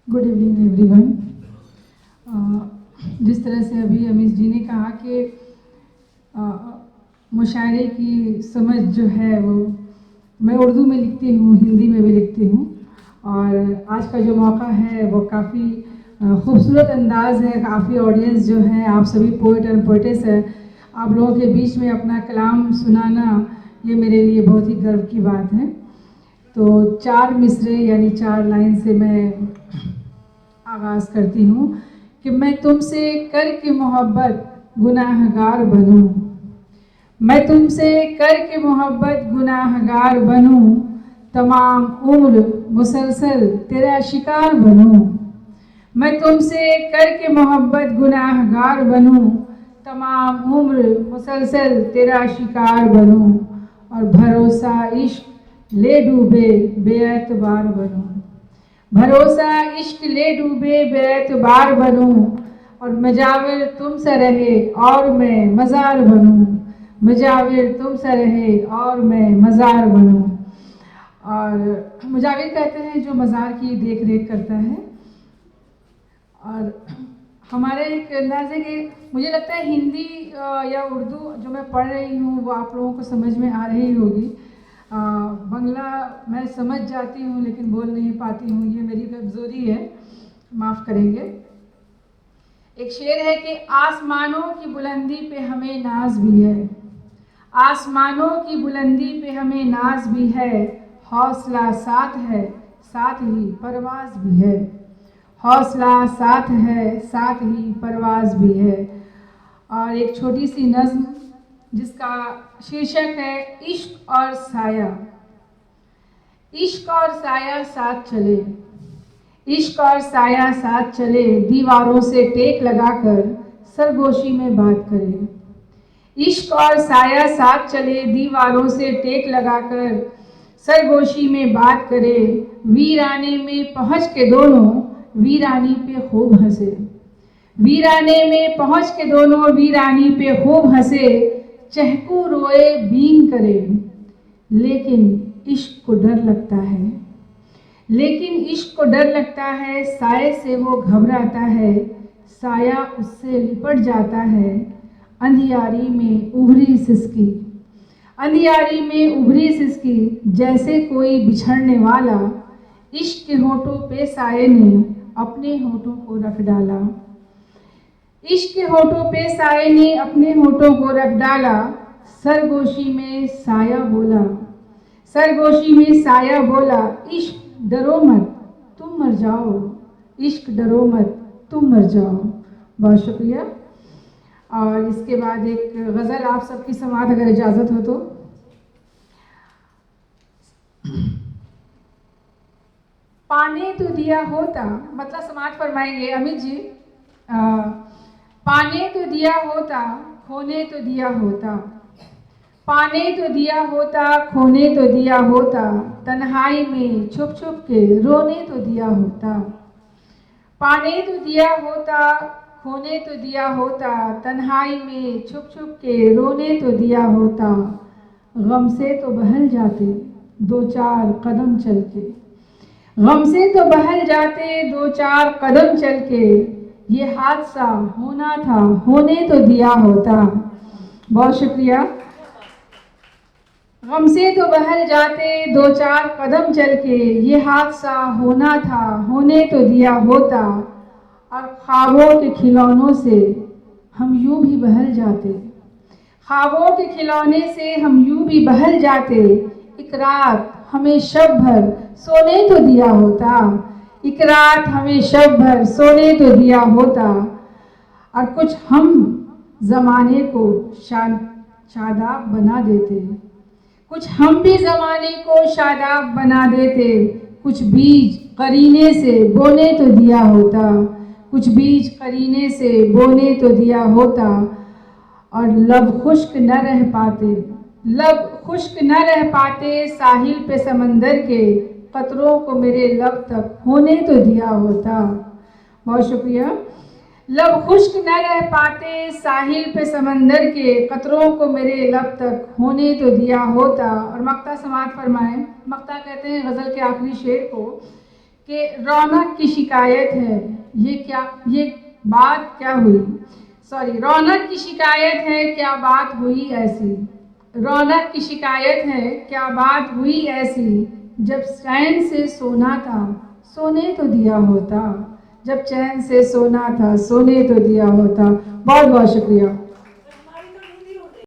Good evening everyone. जिस तरह से अभी अमीश जी ने कहा कि मुशायरे की समझ जो है वो मैं उर्दू में लिखती हूँ, हिंदी में भी लिखती हूँ, और आज का जो मौका है वो काफ़ी खूबसूरत अंदाज़ है। काफ़ी ऑडियंस जो है, आप सभी पोइट एंड पोइटेस हैं, आप लोगों के बीच में अपना कलाम सुनाना ये मेरे लिए बहुत ही गर्व की बात है। तो 4 मिसरे यानी 4 लाइन से मैं आगाज़ करती हूँ कि मैं तुमसे करके मोहब्बत गुनाहगार बनूँ, मैं तुमसे करके मोहब्बत गुनाहगार बनूँ, तमाम उम्र मुसलसल तेरा शिकार बनूँ। मैं तुमसे करके मोहब्बत गुनाहगार बनूँ, तमाम उम्र मुसलसल तेरा शिकार बनूँ, और भरोसा इश्क ले डूबे बेएतबार बनूँ, भरोसा इश्क ले डूबे बेएतबार बनूँ, और मजाविर तुमसे रहे और मैं मज़ार बनूँ, मजाविर तुमसे रहे और मैं मज़ार बनूँ। और मुजाविर कहते हैं जो मज़ार की देख रेख करता है। और हमारे एक अंदाज़ है कि मुझे लगता है हिंदी या उर्दू जो मैं पढ़ रही हूँ वो आप लोगों को समझ में आ रही होगी। बंगला मैं समझ जाती हूँ लेकिन बोल नहीं पाती हूँ, ये मेरी कमज़ोरी है, माफ़ करेंगे। एक शेर है कि आसमानों की बुलंदी पे हमें नाज भी है, आसमानों की बुलंदी पे हमें नाज भी है, हौसला साथ है साथ ही परवाज़ भी है, हौसला साथ है साथ ही परवाज़ भी है। और एक छोटी सी नज़्म जिसका शीर्षक है इश्क और साया। इश्क और साया साथ चले, इश्क और साया साथ चले, दीवारों से टेक लगाकर सरगोशी में बात करें। इश्क और साया साथ चले, दीवारों से टेक लगाकर सरगोशी में बात करें। वीराने में पहुँच के दोनों वीरानी पे खूब हंसे, वीराने में पहुँच के दोनों वीरानी पे खूब हंसे, चहकू रोए बीन करे, लेकिन इश्क को डर लगता है, लेकिन इश्क को डर लगता है, साये से वो घबराता है, साया उससे लिपट जाता है, अंधियारी में उभरी सिसकी, अंधियारी में उभरी सिसकी, जैसे कोई बिछड़ने वाला, इश्क के होठों पे साये ने अपने होठों को रख डाला, इश्क के होठों पे साये ने अपने होठों को रख डाला। सरगोशी में साया बोला, सरगोशी में साया बोला, इश्क डरो मत तुम मर जाओ, इश्क डरो मत तुम मर जाओ। बहुत शुक्रिया। और इसके बाद एक गज़ल आप सबकी समाअत अगर इजाज़त हो तो। पाने तो दिया होता, मतलब समाअत फरमाएंगे अमित जी। पाने तो दिया होता खोने तो दिया होता, पाने तो दिया होता खोने तो दिया होता, तन्हाई में छुप छुप के रोने तो दिया होता, पाने तो दिया होता खोने तो दिया होता, तन्हाई में छुप छुप के रोने तो दिया होता, गम से तो बहल जाते 2-4 कदम चल के, गम से तो बहल जाते 2-4 कदम चल के, ये हादसा होना था होने तो दिया होता। बहुत शुक्रिया। गम से तो बहल जाते 2-4 कदम चल के, ये हादसा होना था होने तो दिया होता, और ख्वाबों के खिलौनों से हम यूं भी बहल जाते, ख्वाबों के खिलौने से हम यूं भी बहल जाते, एक रात हमें शब भर सोने तो दिया होता, एक रात हमें शब भर सोने तो दिया होता, और कुछ हम ज़माने को शादाब बना देते, कुछ हम भी ज़माने को शादाब बना देते, कुछ बीज करीने से बोने तो दिया होता, कुछ बीज करीने से बोने तो दिया होता, और लब खुश्क न रह पाते, लब खुश्क न रह पाते साहिल पे समंदर के, कतरों को मेरे लब तक होने तो दिया होता। बहुत शुक्रिया। लब खुश्क न रह पाते साहिल पे समंदर के, कतरों को मेरे लब तक होने तो दिया होता। और मक्ता समाअत फरमाएं। मक्ता कहते हैं गज़ल के आखिरी शेर को कि रौनक की शिकायत है, ये बात क्या हुई, रौनक की शिकायत है, क्या बात हुई ऐसी, रौनक की शिकायत है, क्या बात हुई ऐसी, जब चैन से सोना था सोने तो दिया होता, जब चैन से सोना था सोने तो दिया होता। बहुत बहुत शुक्रिया।